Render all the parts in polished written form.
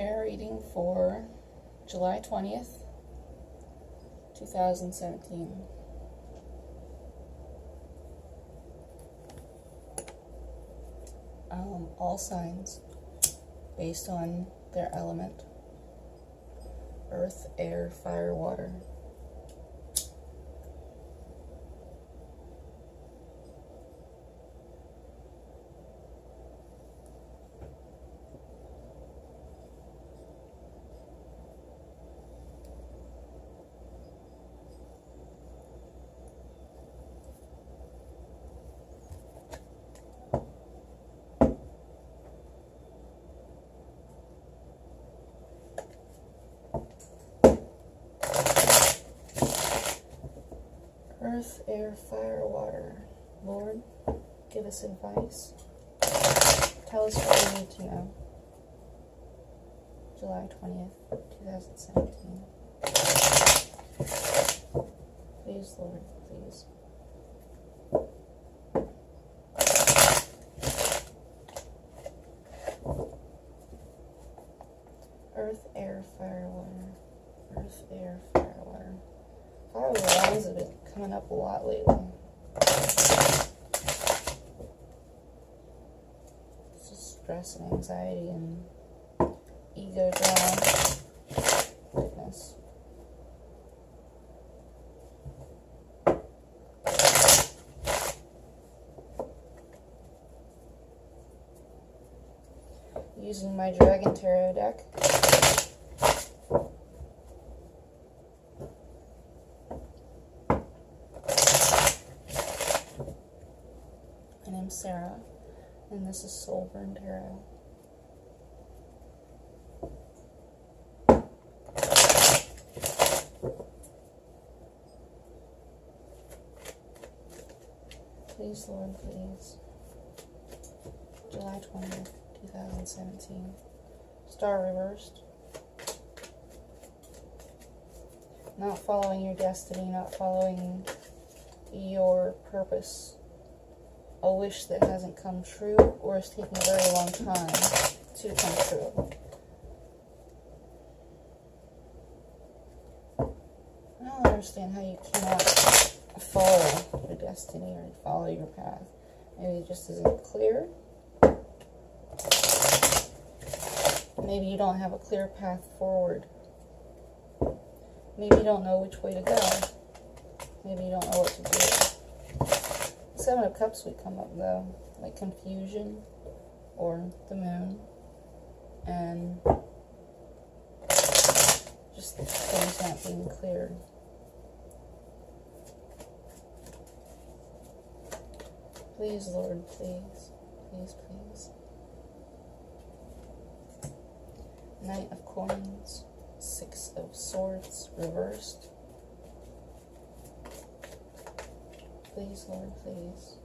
tarot reading for July 20th, 2017. All signs based on their element: earth, air, fire, water. Earth, air, fire, water. Lord, give us advice. Tell us what we need to know. July 20th, 2017. Please, Lord, please. Earth, air, fire, water. Earth, air, fire, water. Fire lines have been coming up a lot lately. It's just stress and anxiety and ego drama. Goodness. Using my Dragon Tarot deck. My name's Sarah, and this is Soulburn Tarot. Please, Lord, please. July 20th, 2017. Star reversed. Not following your destiny, not following your purpose. A wish that hasn't come true, or is taking a very long time to come true. I don't understand how you cannot follow your destiny or follow your path. Maybe it just isn't clear. Maybe you don't have a clear path forward. Maybe you don't know which way to go. Maybe you don't know what to do. Seven of Cups would come up though, like confusion or the moon, and just things not being cleared. Please, Lord, please, please, please. Knight of Coins, Six of Swords, reversed. Please, Lord, please.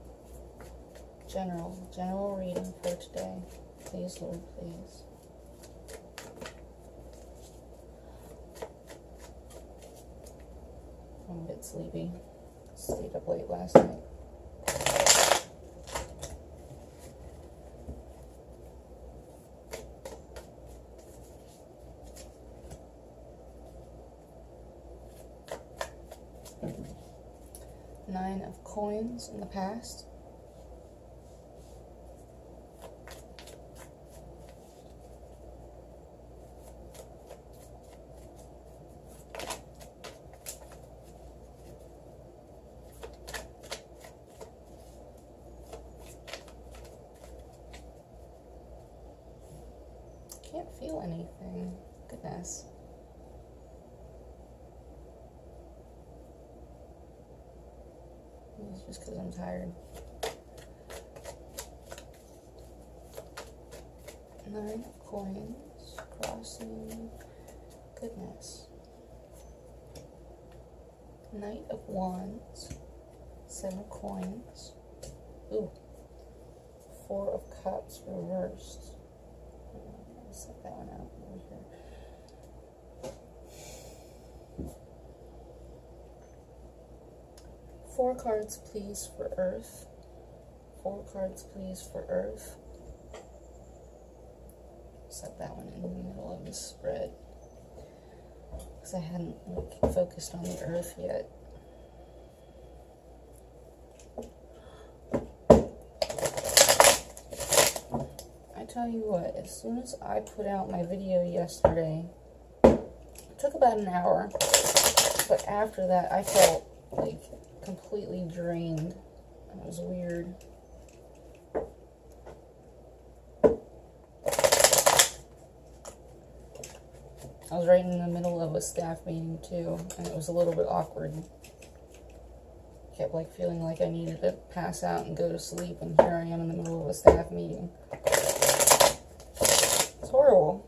General reading for today. Please, Lord, please. I'm a bit sleepy. Stayed up late last night. Nine of Coins in the past. Can't feel anything. Goodness. It's just because I'm tired. Nine of Coins, crossing. Goodness. Knight of Wands, Seven of Coins. Ooh. Four of Cups reversed. I'll set that one out over here. Four cards, please, for Earth. Four cards, please, for Earth. set that one in the middle of the spread, because I hadn't like focused on the earth yet. I tell you what, as soon as I put out my video yesterday, it took about an hour, but after that I felt like completely drained. It was weird. I was right in the middle of a staff meeting too, and it was a little bit awkward. Kept like feeling like I needed to pass out and go to sleep, and here I am in the middle of a staff meeting. It's horrible.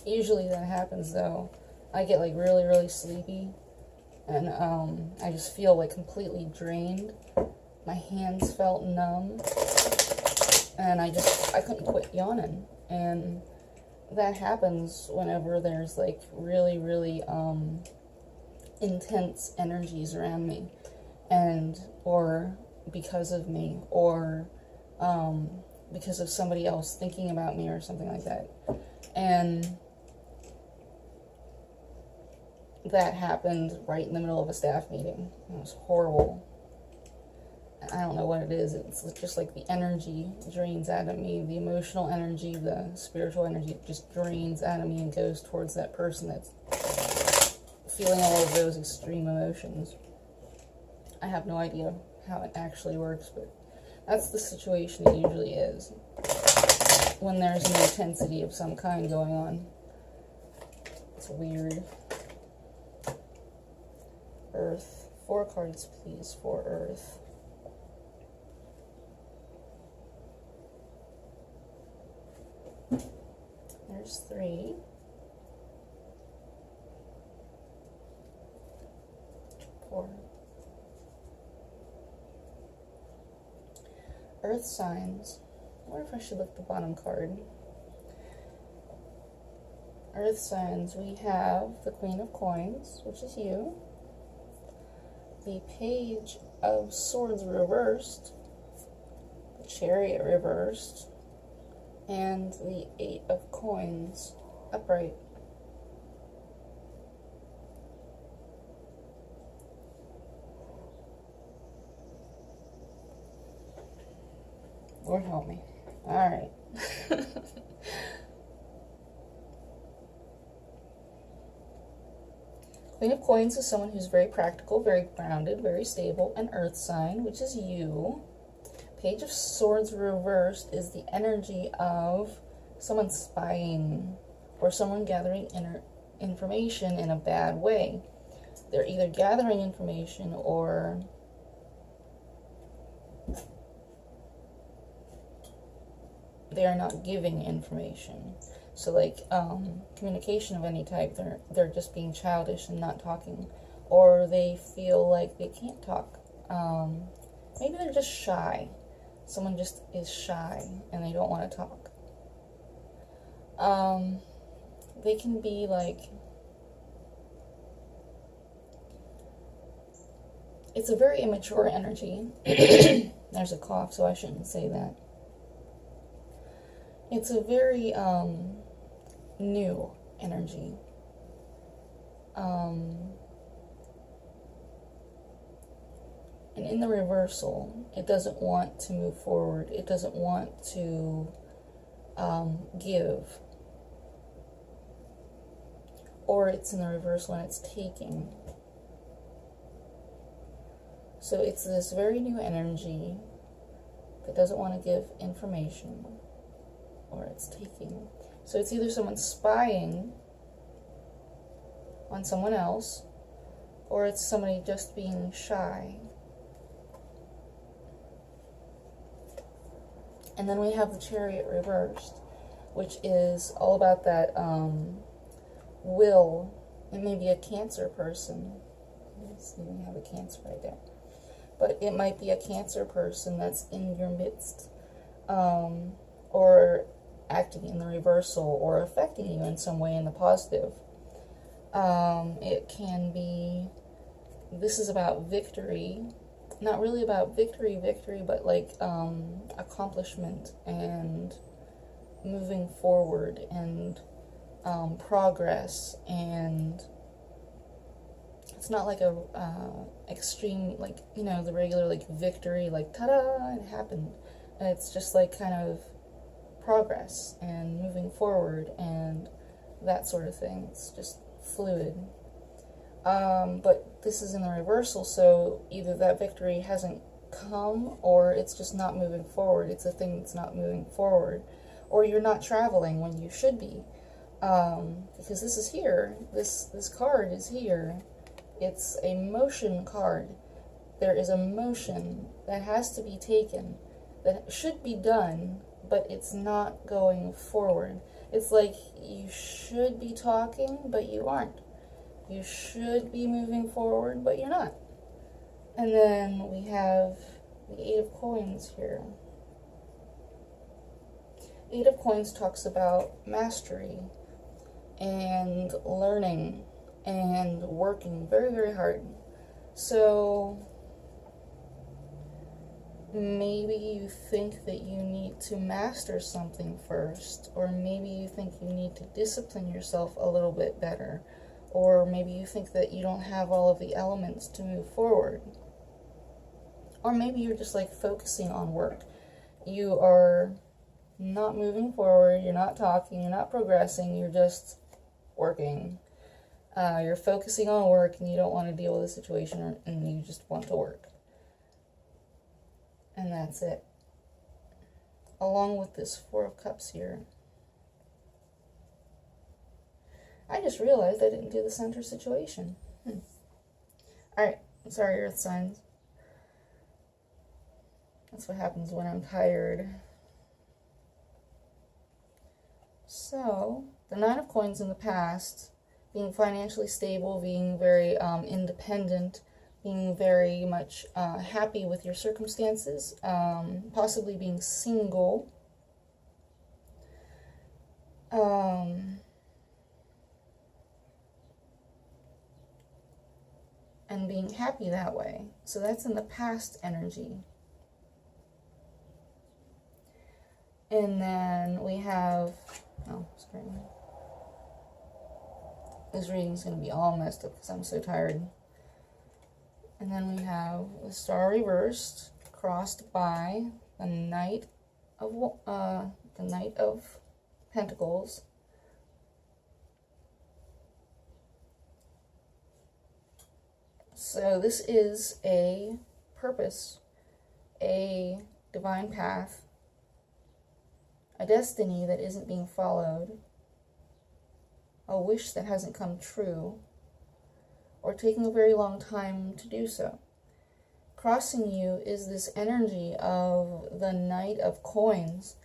Usually that happens though. I get like really, really sleepy, and I just feel like completely drained. My hands felt numb, and I couldn't quit yawning. And that happens whenever there's like really, really intense energies around me, and or because of me, or because of somebody else thinking about me or something like that. And that happened right in the middle of a staff meeting. It was horrible. I don't know what it is. It's just like the energy drains out of me. The emotional energy, the spiritual energy just drains out of me and goes towards that person that's feeling all of those extreme emotions. I have no idea how it actually works, but that's the situation it usually is when there's an intensity of some kind going on. It's weird. Earth. 4 cards, please, for Earth. There's 3. 4. Earth signs. I wonder if I should look at the bottom card. Earth signs, we have the Queen of Coins, which is you. The Page of Swords reversed. The Chariot reversed. And the 8 of Coins upright. Lord help me. Alright. Queen of Coins is someone who's very practical, very grounded, very stable, an earth sign, which is you. Page of Swords reversed is the energy of someone spying or someone gathering information in a bad way. They're either gathering information or they are not giving information. So like communication of any type, they're just being childish and not talking, or they feel like they can't talk. Maybe they're just shy. Someone just is shy and they don't want to talk. They can be like, it's a very immature energy. There's a cough, so I shouldn't say that. It's a very new energy. And in the reversal, it doesn't want to move forward. It doesn't want to give. Or it's in the reversal and it's taking. So it's this very new energy that doesn't want to give information, or it's taking. So it's either someone spying on someone else, or it's somebody just being shy. And then we have the Chariot reversed, which is all about that will. It may be a Cancer person. Let's see, we have a Cancer right there. But it might be a Cancer person that's in your midst, or acting in the reversal, or affecting you in some way in the positive. It can be, this is about victory not really about victory, but like accomplishment and moving forward and progress. And it's not like a extreme, like, you know, the regular like victory, like ta-da, it happened. And it's just like kind of progress and moving forward and that sort of thing. It's just fluid. But this is in the reversal, so either that victory hasn't come or it's just not moving forward. It's a thing that's not moving forward. Or you're not traveling when you should be. Because this is here. This card is here. It's a motion card. There is a motion that has to be taken, that should be done, but it's not going forward. It's like you should be talking, but you aren't. You should be moving forward, but you're not. And then we have the Eight of Coins here. Eight of Coins talks about mastery and learning and working very, very hard. So maybe you think that you need to master something first, or maybe you think you need to discipline yourself a little bit better, or maybe you think that you don't have all of the elements to move forward, or maybe you're just like focusing on work. You are not moving forward, you're not talking, you're not progressing, you're just working. You're focusing on work and you don't want to deal with the situation, and you just want to work. And that's it. Along with this Four of Cups here. I just realized I didn't do the center situation. Alright, sorry, Earth signs. That's what happens when I'm tired. So, the Nine of Coins in the past, being financially stable, being very independent, being very much happy with your circumstances, possibly being single, and being happy that way. So that's in the past energy. And then we have, oh, sorry. This reading's going to be all messed up because I'm so tired. And then we have the Star reversed, crossed by the Knight of Pentacles. So this is a purpose, a divine path, a destiny that isn't being followed, a wish that hasn't come true, or taking a very long time to do so. Crossing you is this energy of the Knight of Coins.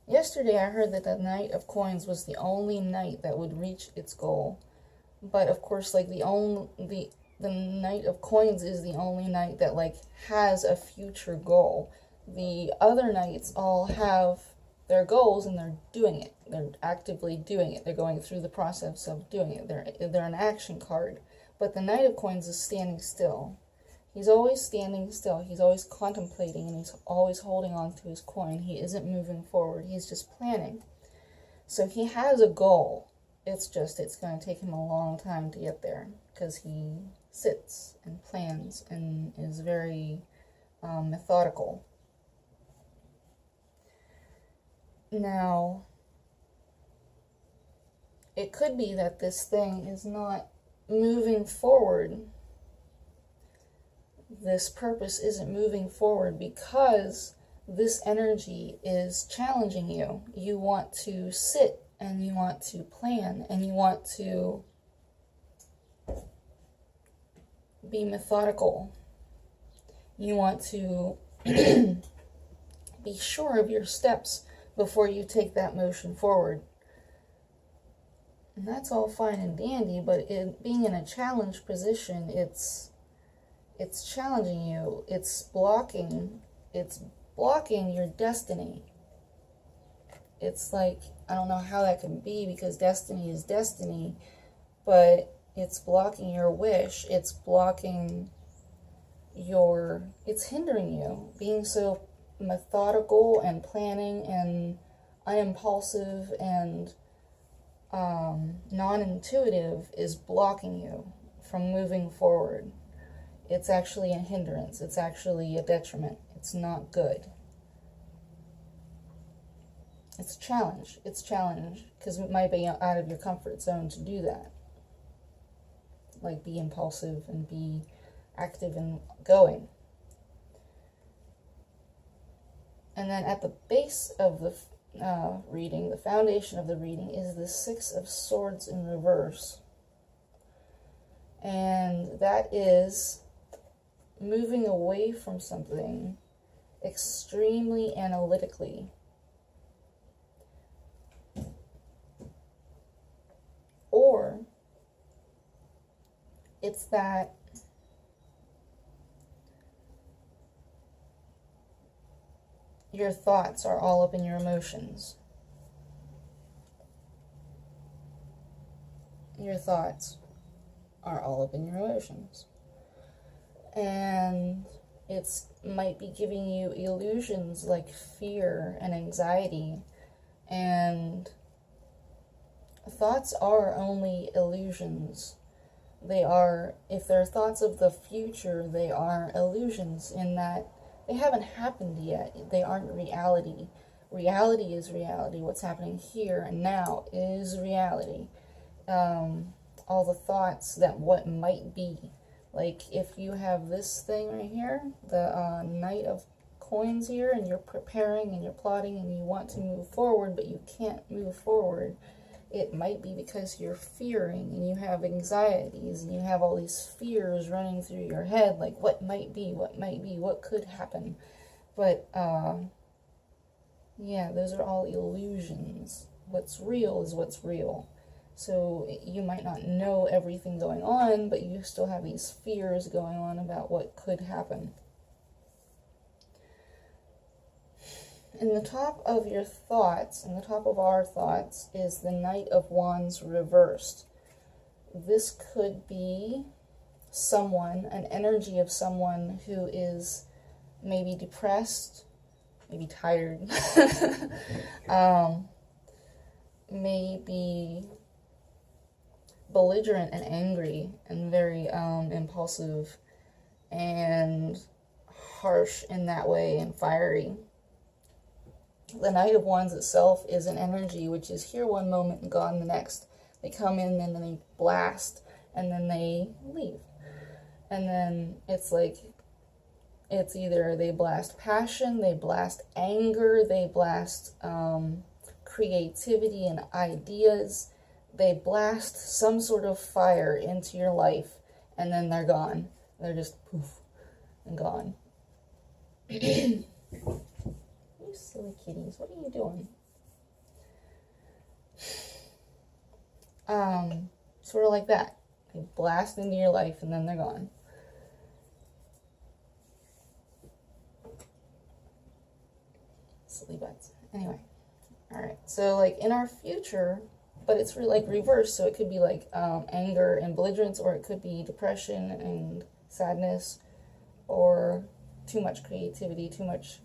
Yesterday I heard that the Knight of Coins was the only knight that would reach its goal. But of course, like the Knight of Coins is the only knight that like has a future goal. The other knights all have their goals and they're doing it. They're actively doing it. They're going through the process of doing it. They're an action card. But the Knight of Coins is standing still. He's always standing still. He's always contemplating, and he's always holding on to his coin. He isn't moving forward. He's just planning. So he has a goal. It's going to take him a long time to get there because he sits and plans and is very methodical. Now, it could be that this thing is not moving forward. This purpose isn't moving forward because this energy is challenging you. You want to sit and you want to plan and you want to be methodical. You want to be sure of your steps before you take that motion forward. And that's all fine and dandy, but being in a challenge position, it's challenging you. It's blocking your destiny. It's like, I don't know how that can be because destiny is destiny, but it's blocking your wish. It's blocking it's hindering you. Being so methodical and planning and unimpulsive and non-intuitive is blocking you from moving forward. It's actually a hindrance. It's actually a detriment. It's not good. It's a challenge. It's a challenge because it might be out of your comfort zone to do that. Like be impulsive and be active and going. And then at the base of the reading, the foundation of the reading, is the Six of Swords in reverse. And that is moving away from something extremely analytically. Or it's that your thoughts are all up in your emotions. Your thoughts are all up in your emotions. And it's might be giving you illusions like fear and anxiety. And thoughts are only illusions. They are, if they're thoughts of the future, they are illusions in that they haven't happened yet. They aren't reality. Reality is reality. What's happening here and now is reality. All the thoughts that what might be. Like if you have this thing right here, the Knight of Coins here, and you're preparing and you're plotting and you want to move forward, but you can't move forward. It might be because you're fearing and you have anxieties and you have all these fears running through your head, like what might be, what could happen. But, yeah, those are all illusions. What's real is what's real. So you might not know everything going on, but you still have these fears going on about what could happen. In the top of your thoughts, in the top of our thoughts, is the Knight of Wands reversed. This could be someone, an energy of someone who is maybe depressed, maybe tired, maybe belligerent and angry and very impulsive and harsh in that way and fiery. The Knight of Wands itself is an energy which is here one moment and gone the next. They come in and then they blast and then they leave. And then it's like, it's either they blast passion, they blast anger, they blast creativity and ideas. They blast some sort of fire into your life and then they're gone. They're just poof and gone. You silly kitties, what are you doing? Sort of like that. They blast into your life and then they're gone. Silly butts. Anyway. Alright, so like in our future, but it's really like reverse, so it could be like anger and belligerence, or it could be depression and sadness, or too much creativity, too much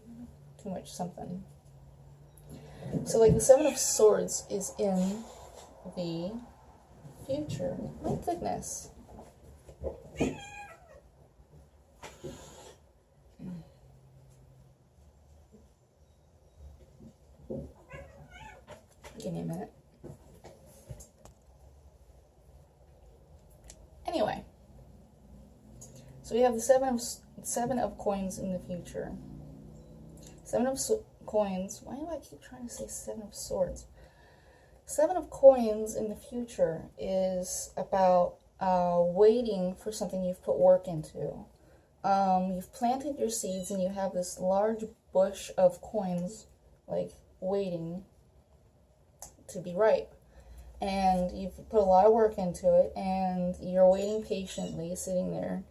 something. So like the Seven of Swords is in the future. My goodness. Give me a minute. Anyway, so we have the seven of coins in the future. Seven of coins. Why do I keep trying to say Seven of Swords? Seven of coins in the future is about waiting for something you've put work into. You've planted your seeds and you have this large bush of coins, like waiting to be ripe. And you've put a lot of work into it and you're waiting patiently, sitting there.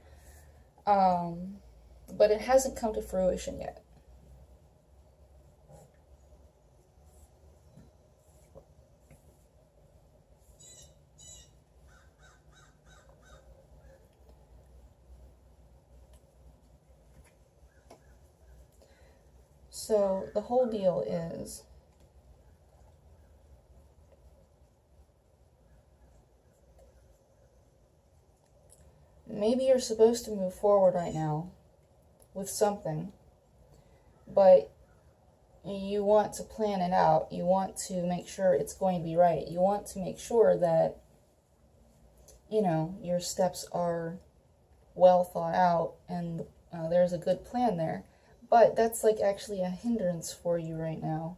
But it hasn't come to fruition yet. So the whole deal is, maybe you're supposed to move forward right now with something, but you want to plan it out. You want to make sure it's going to be right. You want to make sure that, you know, your steps are well thought out and there's a good plan there. But that's like actually a hindrance for you right now.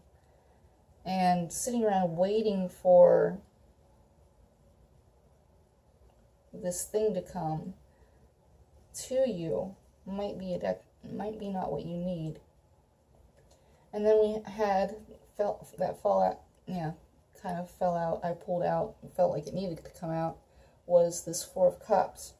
And sitting around waiting for this thing to come to you might be not what you need. And then we had that fallout, yeah, kind of fell out. I pulled out, felt like it needed to come out, was this Four of Cups.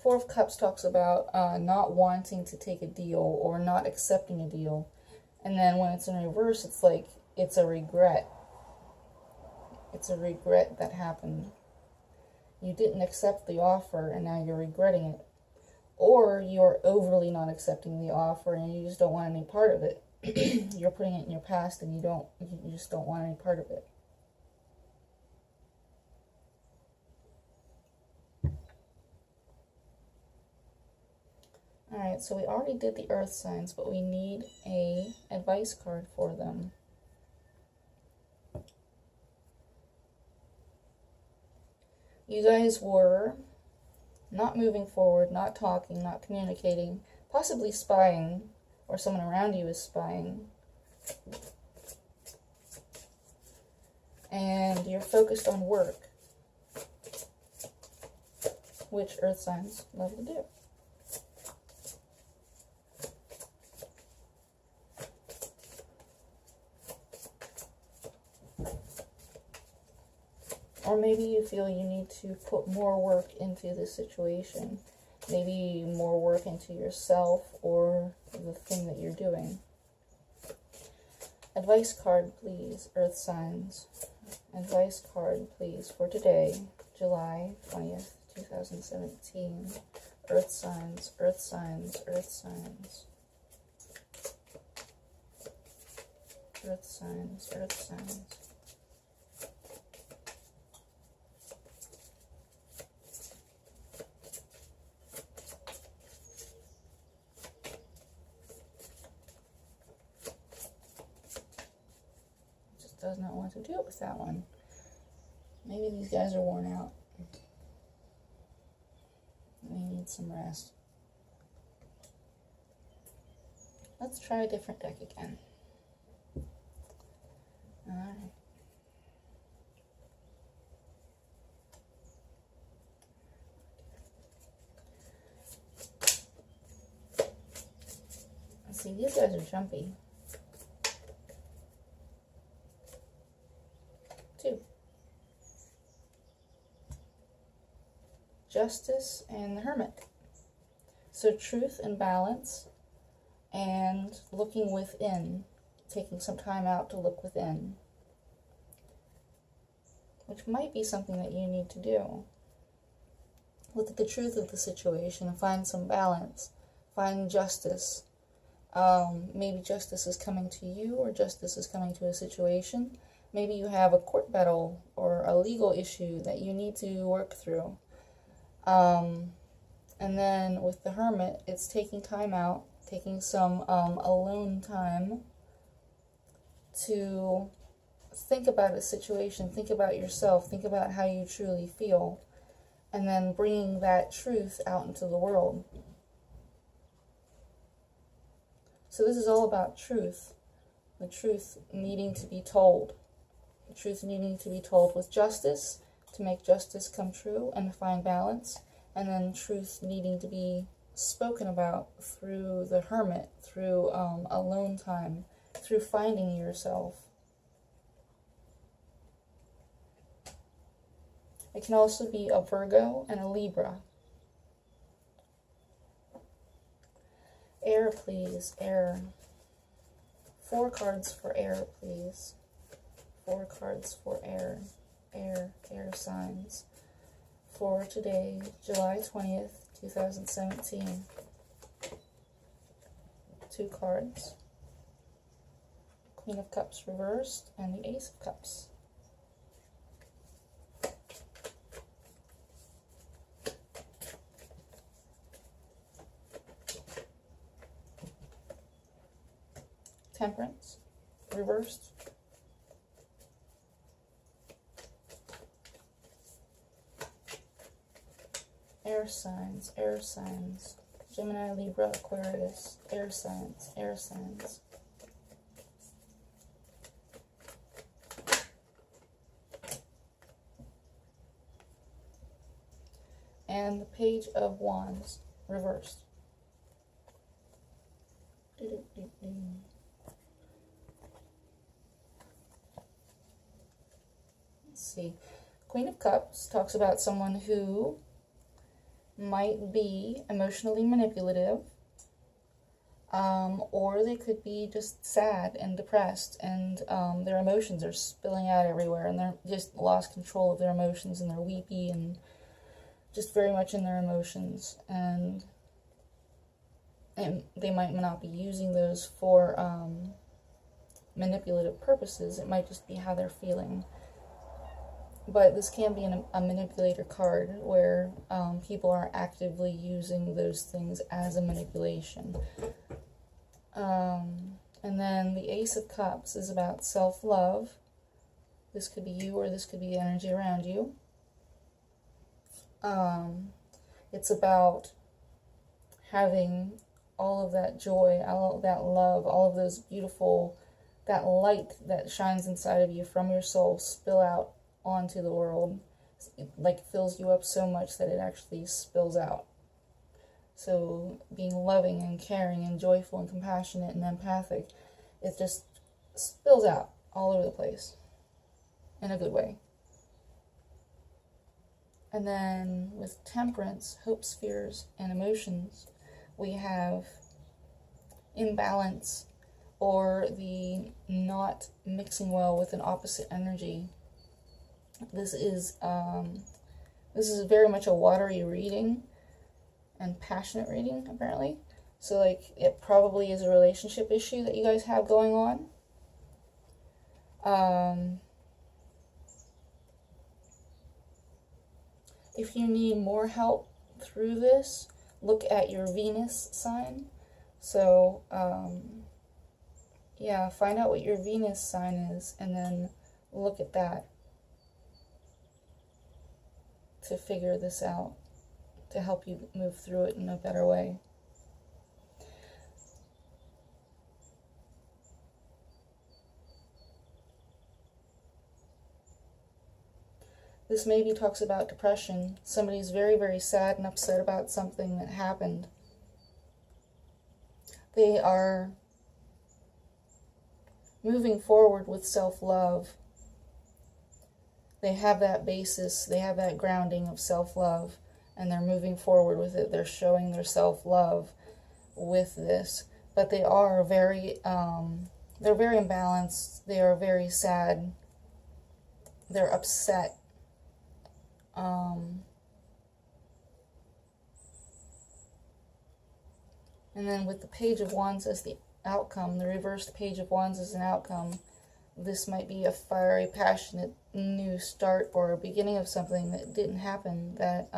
Four of Cups talks about not wanting to take a deal or not accepting a deal. And then when it's in reverse, it's like it's a regret. It's a regret that happened. You didn't accept the offer and now you're regretting it. Or you're overly not accepting the offer and you just don't want any part of it. You're putting it in your past and you just don't want any part of it. Alright, so we already did the earth signs, but we need a advice card for them. You guys were not moving forward, not talking, not communicating, possibly spying, or someone around you is spying. And you're focused on work, which earth signs love to do. Or maybe you feel you need to put more work into this situation. Maybe more work into yourself or the thing that you're doing. Advice card, please, earth signs. Advice card, please, for today, July 20th, 2017. Earth signs, earth signs, earth signs. Earth signs, earth signs. Does not want to deal with that one. Maybe these guys are worn out. They need some rest. Let's try a different deck again. Alright. Let's see, these guys are jumpy. Justice and the Hermit. So truth and balance and looking within, taking some time out to look within, which might be something that you need to do. Look at the truth of the situation and find some balance, find justice. Maybe justice is coming to you or justice is coming to a situation. Maybe you have a court battle or a legal issue that you need to work through. And then with the Hermit, it's taking time out, taking some alone time to think about a situation, think about yourself, think about how you truly feel, and then bringing that truth out into the world. So this is all about truth, the truth needing to be told, the truth needing to be told with justice, to make justice come true and find balance, and then truth needing to be spoken about through the Hermit, through alone time, through finding yourself. It can also be a Virgo and a Libra. Air, please, air. 4 cards for air, please. 4 cards for air. Air signs. for today, July 20th, 2017. 2 cards. Queen of Cups reversed and the Ace of Cups. Temperance reversed. Air signs, air signs. Gemini, Libra, Aquarius, air signs, air signs. And the Page of Wands, reversed. Let's see. Queen of Cups talks about someone who might be emotionally manipulative, or they could be just sad and depressed, and their emotions are spilling out everywhere, and they're just lost control of their emotions, and they're weepy and just very much in their emotions, and they might not be using those for manipulative purposes. It might just be how they're feeling. But this can be a manipulator card where people are actively using those things as a manipulation. And then the Ace of Cups is about self-love. This could be you, or this could be the energy around you. It's about having all of that joy, all of that love, all of those beautiful, that light that shines inside of you from your soul spill out onto the world. It like fills you up so much that it actually spills out. So being loving and caring and joyful and compassionate and empathic, it just spills out all over the place in a good way. And then with Temperance, hopes, fears, and emotions, we have imbalance, or the not mixing well with an opposite energy. This is very much a watery reading and passionate reading, apparently. So like it probably is a relationship issue that you guys have going on. If you need more help through this, look at your Venus sign. So yeah, find out what your Venus sign is and then look at that to figure this out, to help you move through it in a better way. This maybe talks about depression. Somebody's very, very sad and upset about something that happened. They are moving forward with self-love. They have that basis, they have that grounding of self-love, and they're moving forward with it. They're showing their self-love with this. But they are very imbalanced. They are very sad. They're upset. And then with the Page of Wands as the outcome, the reversed Page of Wands as an outcome, this might be a fiery, passionate new start or a beginning of something that didn't happen, that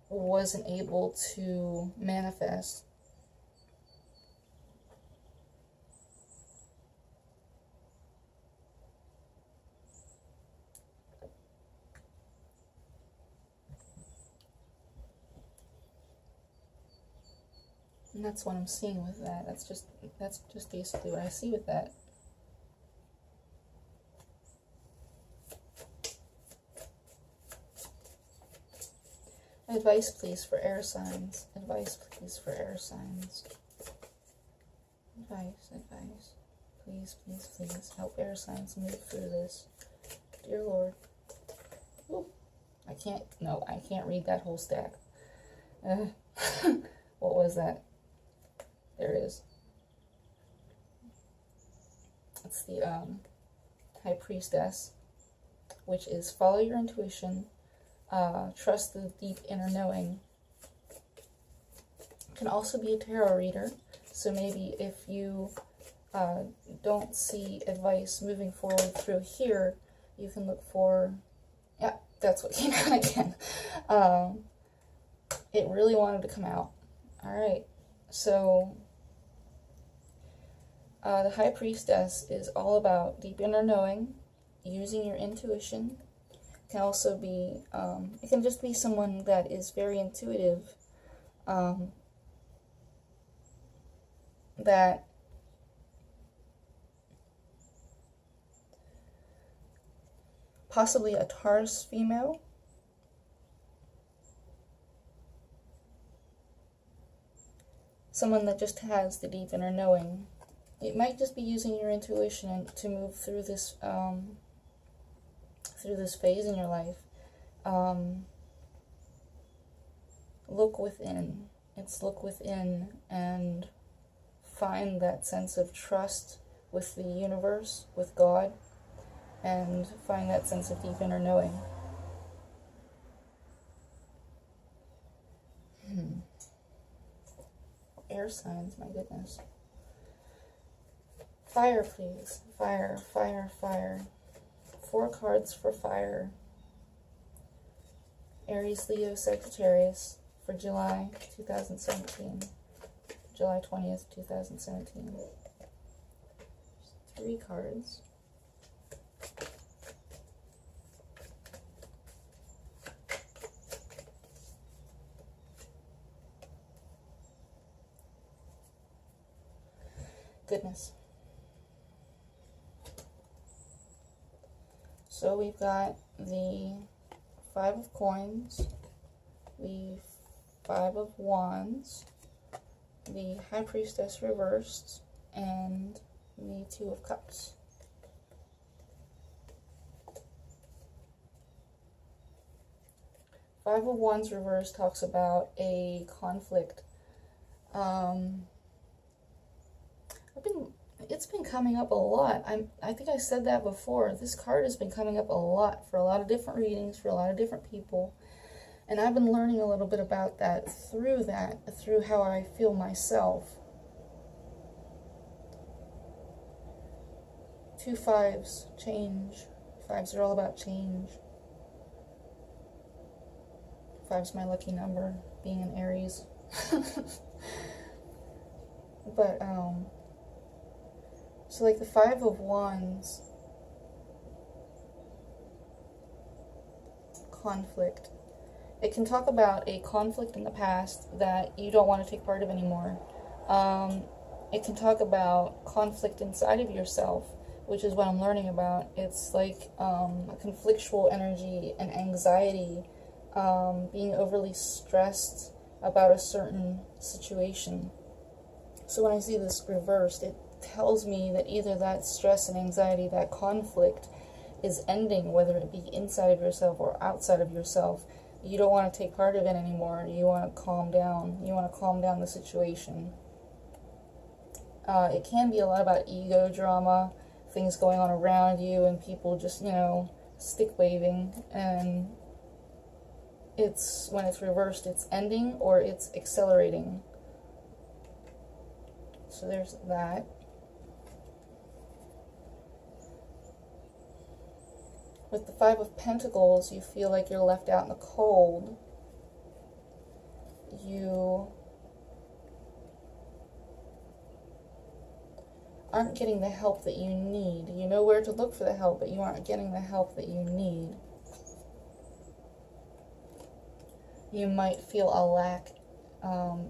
wasn't able to manifest. And that's what I'm seeing with that. That's just basically what I see with that. Advice, please, for air signs. Advice, please, for air signs. Advice, advice. Please, please, please help air signs move through this. Dear Lord. Ooh, I can't read that whole stack. What was that? There it is. It's the High Priestess, which is follow your intuition, trust the deep inner knowing. Can also be a tarot reader, so maybe if you don't see advice moving forward through here, you can look for, yeah, that's what came out again. It really wanted to come out. Alright, so the High Priestess is all about deep inner knowing, using your intuition. It can also be, it can just be someone that is very intuitive, that possibly a Taurus female, someone that just has the deep inner knowing. It might just be using your intuition to move through this phase in your life. Look within. It's look within and find that sense of trust with the universe, with God, and find that sense of deep inner knowing. Air signs, my goodness. Fire, please. Fire, fire, fire. 4 cards for fire. Aries, Leo, Sagittarius for July 2017. July 20th, 2017. 3 cards. Goodness. So we've got the 5 of coins, the 5 of wands, the High Priestess reversed, and the 2 of cups. Five of Wands reversed talks about a conflict. It's been coming up a lot. I think I said that before. This card has been coming up a lot for a lot of different readings, for a lot of different people. And I've been learning a little bit about that, through how I feel myself. 2 5s, change. 5s are all about change. 5's my lucky number, being an Aries. But, so like the 5 of Wands, conflict. It can talk about a conflict in the past that you don't want to take part of anymore. It can talk about conflict inside of yourself, which is what I'm learning about. It's like a conflictual energy and anxiety, being overly stressed about a certain situation. So when I see this reversed, it tells me that either that stress and anxiety, that conflict, is ending, whether it be inside of yourself or outside of yourself. You don't want to take part of it anymore. You want to calm down. You want to calm down the situation. It can be a lot about ego drama, things going on around you, and people just, stick waving. And when it's reversed, it's ending or it's accelerating. So there's that. With the 5 of Pentacles, you feel like you're left out in the cold. You aren't getting the help that you need. You know where to look for the help, but you aren't getting the help that you need. You might feel a lack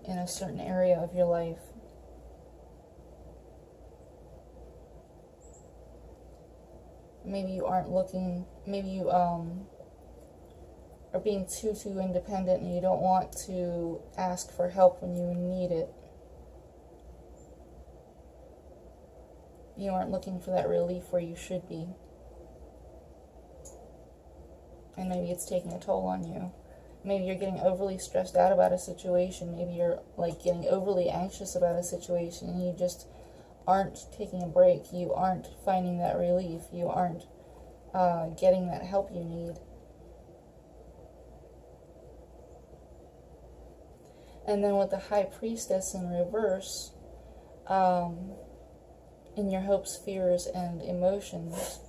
in a certain area of your life. Maybe you aren't looking, maybe you are being too independent and you don't want to ask for help when you need it. You aren't looking for that relief where you should be. And maybe it's taking a toll on you. Maybe you're getting overly stressed out about a situation. Maybe you're getting overly anxious about a situation and you just aren't taking a break. You aren't finding that relief. You aren't getting that help you need. And then with the High Priestess in reverse, in your hopes, fears, and emotions,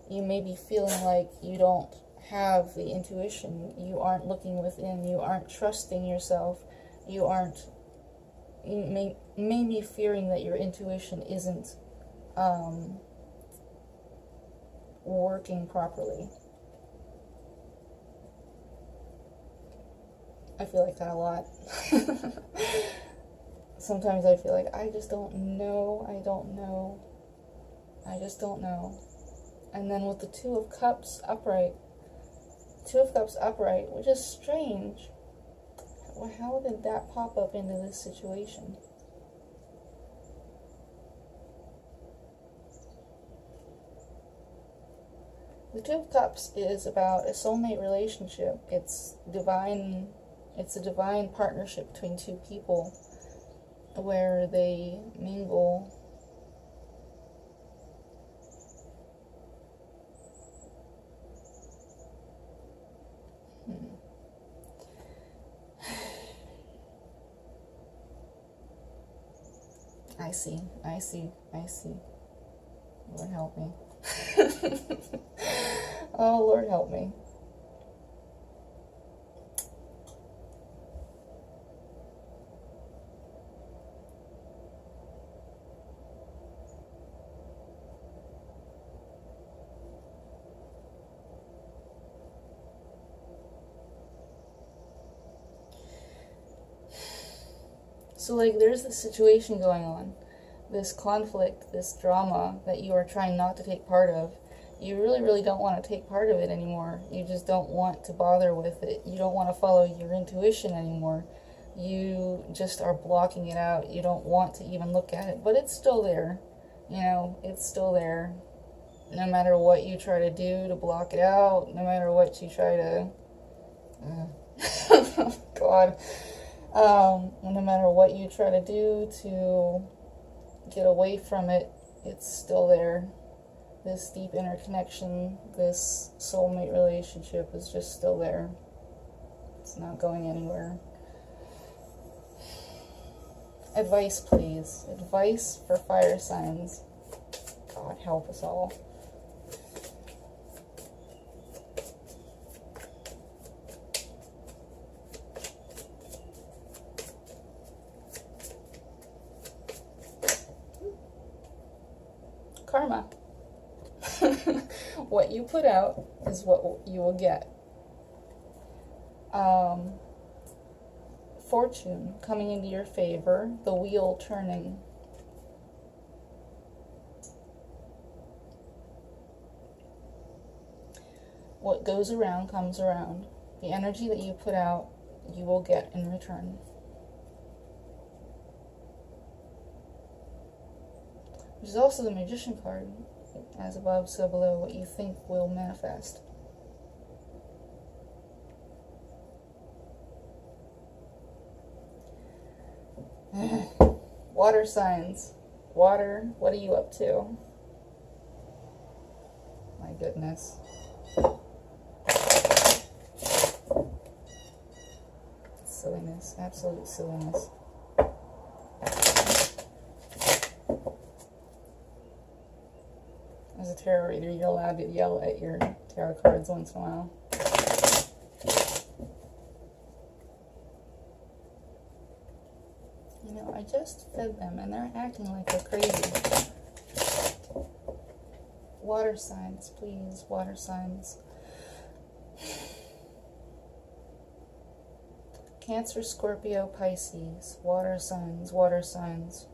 you may be feeling like you don't have the intuition. You aren't looking within. You aren't trusting yourself. You may be fearing that your intuition isn't working properly. I feel like that a lot. Sometimes I feel like I just don't know, I just don't know. And then with the Two of Cups upright, which is strange. How did that pop up into this situation? The Two of Cups is about a soulmate relationship. It's a divine partnership between two people where they mingle. I see. Lord help me. Oh, Lord help me. So, like, there's this situation going on, this conflict, this drama that you are trying not to take part of. You really, really don't want to take part of it anymore. You just don't want to bother with it. You don't want to follow your intuition anymore. You just are blocking it out. You don't want to even look at it, but it's still there. You know, it's still there. No matter what you try to do to block it out, no matter what you try to... God. No matter what you try to do to get away from it, it's still there. This deep interconnection, this soulmate relationship is just still there. It's not going anywhere. Advice, please. Advice for fire signs. God help us all. Karma. What you put out is what you will get. Fortune coming into your favor, the wheel turning. What goes around comes around. The energy that you put out, you will get in return. Which is also the Magician card. As above, so below. What you think will manifest. Water signs. Water, what are you up to? My goodness. Silliness. Absolute silliness. As a tarot reader, you're allowed to yell at your tarot cards once in a while. You know, I just fed them and they're acting like they're crazy. Water signs, please. Water signs. Cancer, Scorpio, Pisces. Water signs, water signs.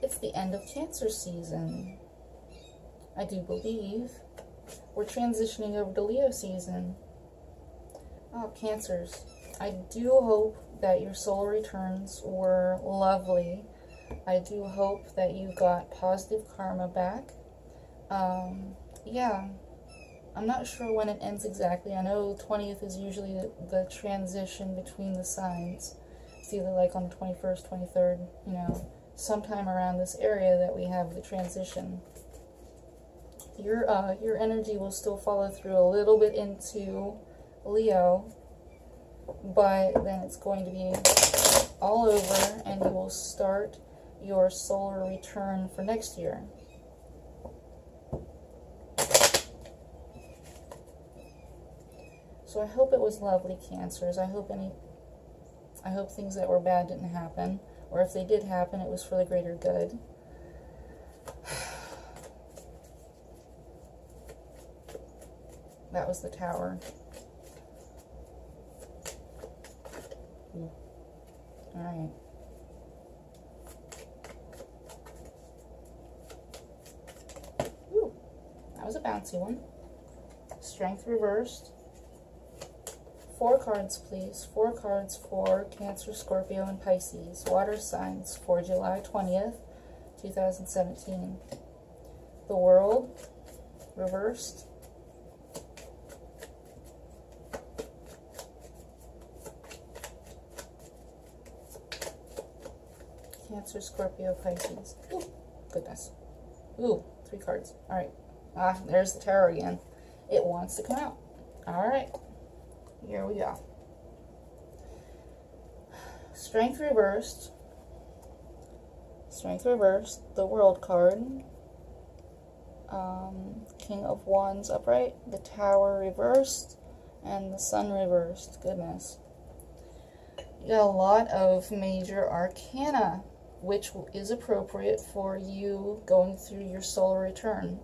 It's the end of Cancer season. I do believe we're transitioning over to Leo season. Oh, Cancers. I do hope that your solar returns were lovely. I do hope that you got positive karma back. Yeah. I'm not sure when it ends exactly. I know the 20th is usually the transition between the signs. It's either like on the 21st, 23rd, you know, sometime around this area that we have the transition. your energy will still follow through a little bit into Leo, but then it's going to be all over, and you will start your solar return for next year. So I hope it was lovely, Cancers. I hope things that were bad didn't happen, or if they did happen, it was for the greater good. That was the Tower. Alright. Ooh, that was a bouncy one. Strength reversed. 4 cards, please. 4 cards for Cancer, Scorpio, and Pisces. Water signs for July 20th, 2017. The World, reversed. Cancer, Scorpio, Pisces. Ooh, goodness. Ooh, 3 cards. Alright. Ah, there's the Tower again. It wants to come out. Alright. Here we go. Strength reversed. Strength reversed. The World card. King of Wands upright. The Tower reversed. And the Sun reversed. Goodness. You got a lot of major arcana, which is appropriate for you going through your solar return.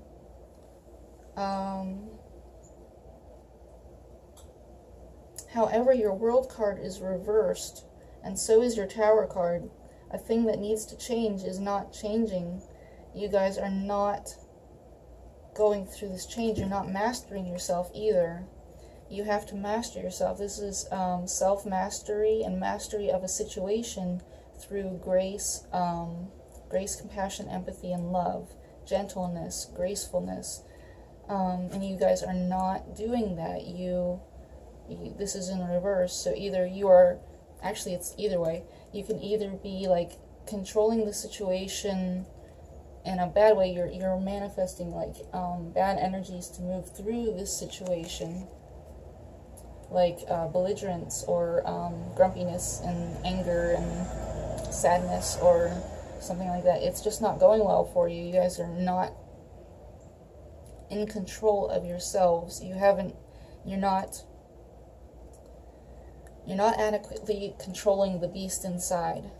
However, your World card is reversed, and so is your Tower card. A thing that needs to change is not changing. You guys are not going through this change. You're not mastering yourself either. You have to master yourself. This is self-mastery and mastery of a situation through grace, grace, compassion, empathy, and love, gentleness, gracefulness. And you guys are not doing that. This is in reverse, so either you are, actually it's either way, you can either be like controlling the situation in a bad way, you're manifesting like bad energies to move through this situation, like belligerence or grumpiness and anger and sadness or something like that. It's just not going well for you. You guys are not in control of yourselves. You're not adequately controlling the beast inside,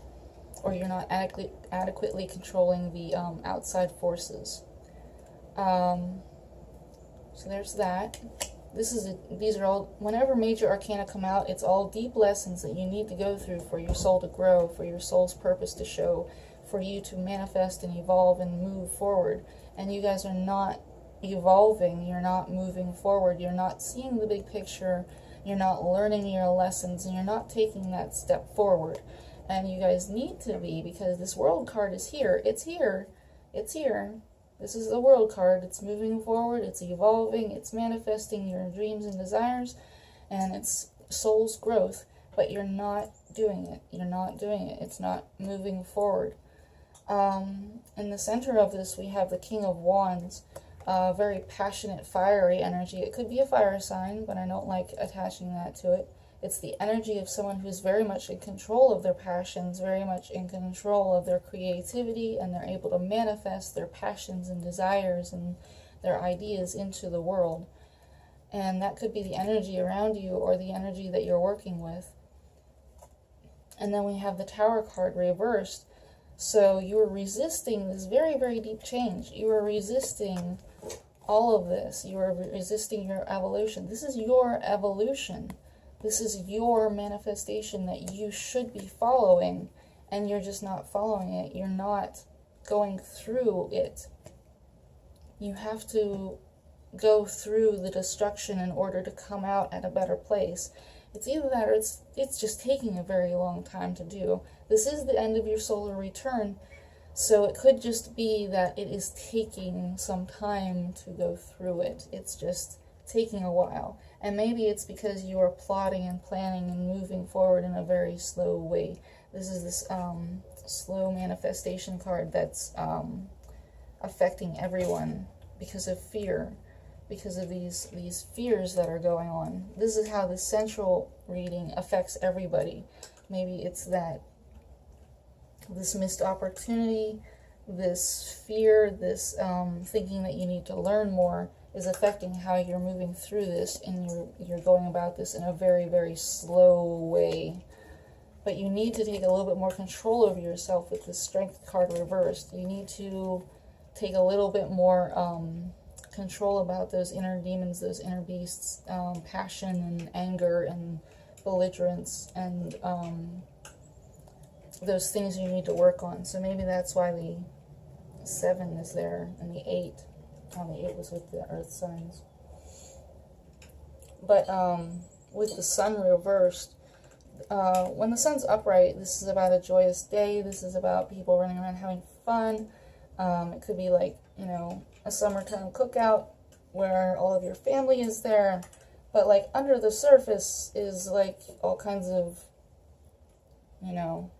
or you're not adequately controlling the outside forces. So there's that. These are all, whenever major arcana come out, it's all deep lessons that you need to go through for your soul to grow, for your soul's purpose to show, for you to manifest and evolve and move forward. And you guys are not evolving, you're not moving forward, you're not seeing the big picture, you're not learning your lessons, and you're not taking that step forward. And you guys need to be, because this World card is here. It's here. It's here. This is the World card. It's moving forward. It's evolving. It's manifesting your dreams and desires. And it's soul's growth. But you're not doing it. You're not doing it. It's not moving forward. In the center of this, we have the King of Wands. Very passionate, fiery energy. It could be a fire sign, but I don't like attaching that to it. It's the energy of someone who's very much in control of their passions, very much in control of their creativity, and they're able to manifest their passions and desires and their ideas into the world. And that could be the energy around you or the energy that you're working with. And then we have the Tower card reversed. So you are resisting this very, very deep change. You are resisting all of this. You are resisting your evolution. This is your evolution. This is your manifestation that you should be following, and you're just not following it. You're not going through it. You have to go through the destruction in order to come out at a better place. It's either that or it's just taking a very long time to do. This is the end of your solar return, so it could just be that it is taking some time to go through it. It's just taking a while. And maybe it's because you are plotting and planning and moving forward in a very slow way. This is this slow manifestation card that's affecting everyone because of fear, because of these fears that are going on. This is how the central reading affects everybody. Maybe it's that this missed opportunity, this fear, this thinking that you need to learn more is affecting how you're moving through this, and you're going about this in a very, very slow way. But you need to take a little bit more control over yourself with the Strength card reversed. You need to take a little bit more control about those inner demons, those inner beasts, passion and anger and belligerence, and those things you need to work on. So maybe that's why the 7 is there and the 8. Oh, the 8 was with the earth signs. But with the sun reversed, when the sun's upright, this is about a joyous day. This is about people running around having fun. It could be like, you know, a summertime cookout where all of your family is there. But like under the surface is like all kinds of, you know,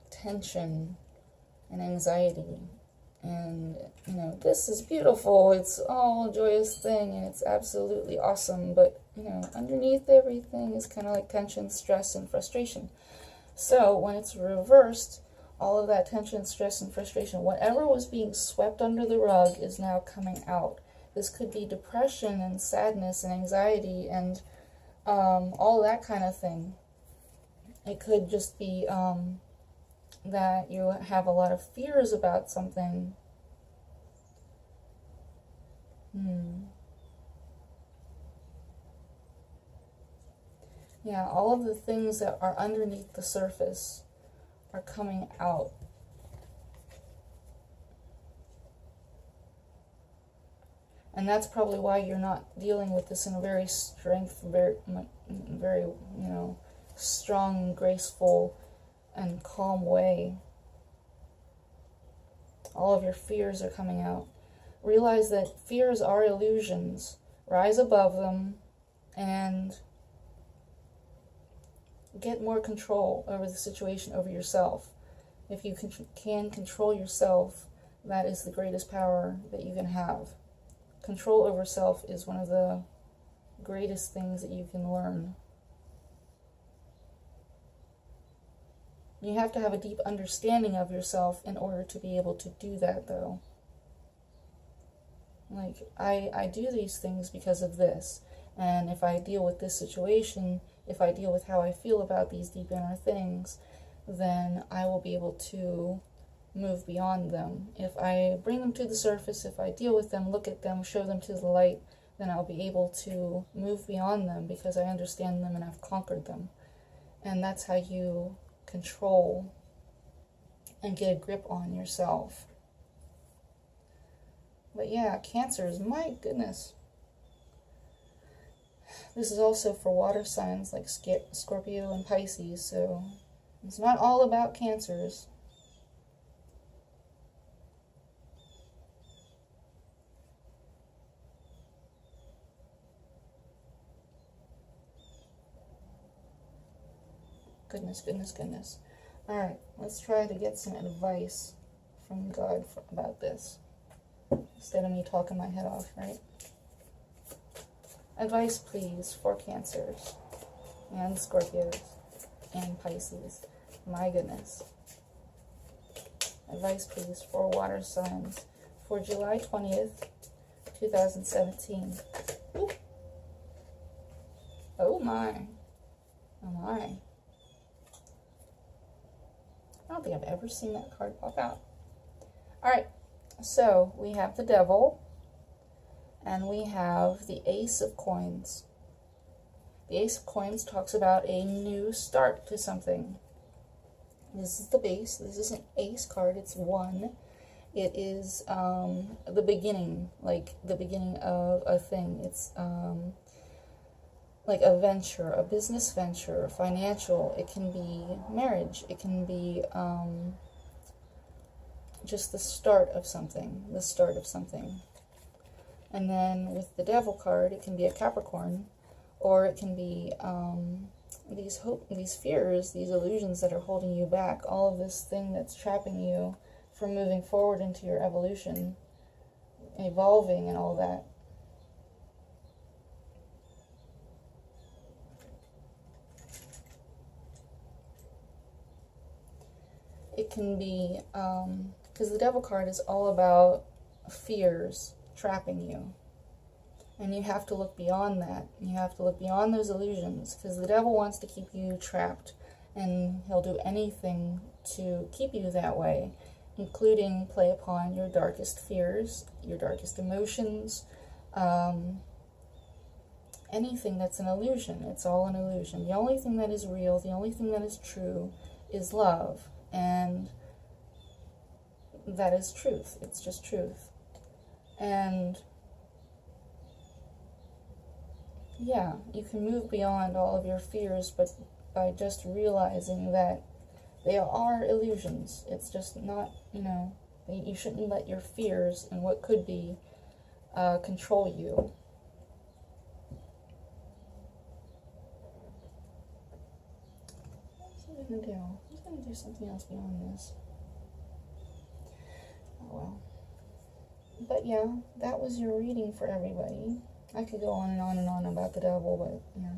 tension and anxiety. And, you know, this is beautiful. It's all a joyous thing and it's absolutely awesome. But, you know, underneath everything is kind of like tension, stress, and frustration. So when it's reversed, all of that tension, stress, and frustration, whatever was being swept under the rug is now coming out. This could be depression and sadness and anxiety and all that kind of thing. It could just be that you have a lot of fears about something. Yeah, all of the things that are underneath the surface are coming out. And that's probably why you're not dealing with this in a very very, you know, strong, graceful, and calm way. All of your fears are coming out. Realize that fears are illusions. Rise above them and get more control over the situation, over yourself. If you can control yourself, that is the greatest power that you can have. Control over self is one of the greatest things that you can learn. You have to have a deep understanding of yourself in order to be able to do that, though. Like, I do these things because of this. And if I deal with this situation, if I deal with how I feel about these deep inner things, then I will be able to move beyond them. If I bring them to the surface, if I deal with them, look at them, show them to the light, then I'll be able to move beyond them because I understand them and I've conquered them. And that's how you control and get a grip on yourself. But yeah, Cancers, my goodness. This is also for water signs like Scorpio and Pisces, so it's not all about Cancers. Goodness, goodness, goodness. Alright, let's try to get some advice from God about this. Instead of me talking my head off, right? Advice, please, for Cancers and Scorpios and Pisces. My goodness. Advice, please, for water signs for July 20th, 2017. Ooh. Oh my. Oh my. I don't think I've ever seen that card pop out. Alright, so we have the Devil, and we have the Ace of Coins. The Ace of Coins talks about a new start to something. This is the base. This is an Ace card. It's 1. It is the beginning, like the beginning of a thing. It's like a venture, a business venture, financial. It can be marriage. It can be just the start of something, And then with the Devil card, it can be a Capricorn, or it can be these fears, these illusions that are holding you back, all of this thing that's trapping you from moving forward into your evolution. evolving and all that. It can be, because the Devil card is all about fears trapping you. And you have to look beyond that. You have to look beyond those illusions, because the devil wants to keep you trapped, and he'll do anything to keep you that way, including play upon your darkest fears, your darkest emotions, anything that's an illusion. It's all an illusion. The only thing that is real, the only thing that is true is love, and that is truth. It's just truth. And yeah, you can move beyond all of your fears, but by just realizing that they are illusions. It's just not, you shouldn't let your fears and what could be control you. What's he gonna do? He's gonna do something else beyond this. Oh well. But yeah, that was your reading for everybody. I could go on and on and on about the devil, but yeah.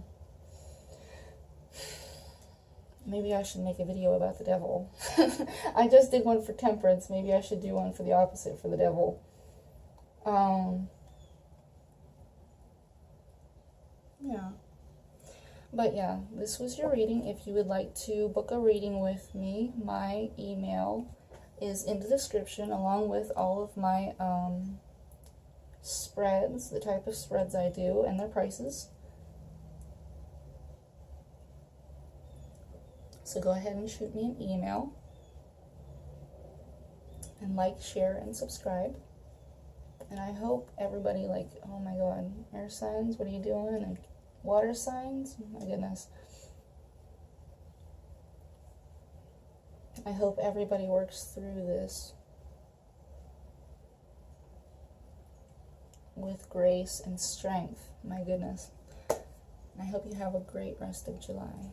Maybe I should make a video about the devil. I just did one for temperance. Maybe I should do one for the opposite, for the devil. Yeah. But yeah, this was your reading. If you would like to book a reading with me, my email is in the description, along with all of my spreads, the type of spreads I do, and their prices. So go ahead and shoot me an email, and like, share, and subscribe. And I hope everybody, like, oh my god, air signs, what are you doing? And water signs, oh my goodness. I hope everybody works through this with grace and strength. My goodness. I hope you have a great rest of July.